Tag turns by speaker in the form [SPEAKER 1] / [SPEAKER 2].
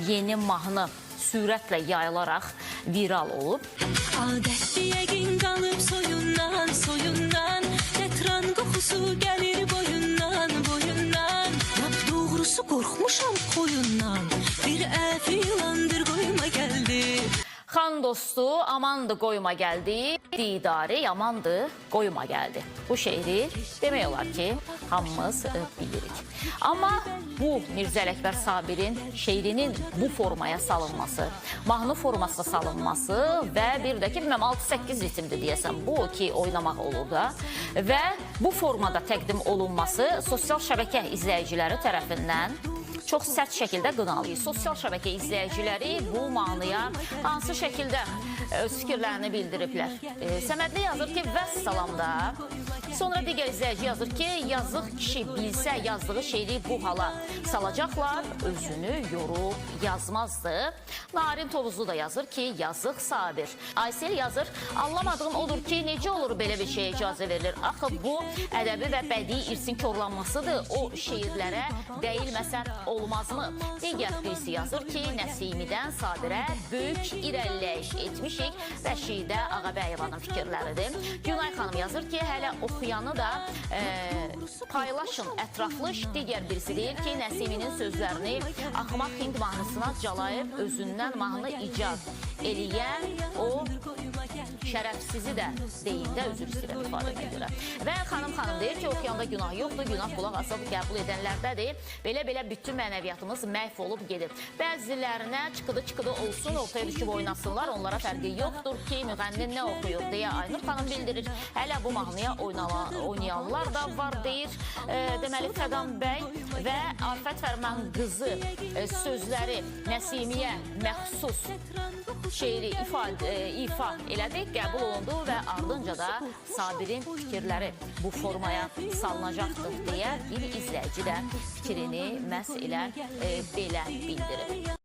[SPEAKER 1] Yeni mahnı sürətlə yayılaraq viral olub.
[SPEAKER 2] Adətli yəqin qalıb soyundan Qətran qoxusu gəlir boyundan Lap doğrusu qorxmuşam qoyundan Bir əfi ilandır qoyuma gəldi
[SPEAKER 1] Xan dostu amandı qoyuma gəldi, didari yamandı qoyuma gəldi. Bu şeiri demək olar ki, hamımız bilirik. Amma bu Mirzə Ələkbər Sabirin şeirinin bu formaya salınması, mahnı formasına salınması və bir də ki, 6-8 ritimdir deyəsən bu ki, oynamaq olur da və bu formada təqdim olunması sosial şəbəkə izləyiciləri tərəfindən çox sərt şəkildə qınalıyır. Sosial şəbəkə izləyiciləri bu mahnıya hansı şəkildə öz fikirlərini bildiriblər. Səmədli yazır ki, vəssalam da. Sonra digər izləyici yazır ki, yazıq kişi bilsə yazdığı şeiri bu hala salacaqlar, özünü yorub yazmazdı. Narin Tovuzlu da yazır ki, yazıq Sabir. Aysel yazır, anlamadığım odur ki, necə olur belə bir şeyə icazə verilir? Axı bu ədəbi və bədii irsin korlanmasıdır. O şeirlərə deyilməsə olmazmı? Digər birisi yazır ki, Nəsimidən Sabirə böyük irəliləyiş etmişik. Rəşidə Ağabəyevanın fikirləridir. Günay xanım yazır ki, hələ oxuyanı da paylaşın ətraflı. Digər birisi deyir ki, Nəsiminin sözlərini Axmaq Hind mahnısına calayıb özündən mahnı icad eləyən o şərəfsizi də deyində üzr istəyirəm ifadəmə görə. Və xanım deyir ki, oxuyanda günah yoxdur, günah qulaq asıb qəbul edənlərdədir. Belə bütün mənəviyyatımız məhv olub gedir. Bəzilərinə çıxıdı olsun, ortaya düşüb oynasınlar, onlara fərqi yoxdur ki, müğənni nə oxuyur deyə Aynur xanım bildirir. Hələ bu mahnıya oynayanlar da var deyir. Deməli, Fəqan bəy və Afət Fərman qızı sözləri Nəsimiyə məxsus şeiri ifa elədik, qəbul olundu və ardınca da Sabirin fikirləri bu formaya salınacaqdır deyə bir izləyici də fikrini məhz elə belə bildirib.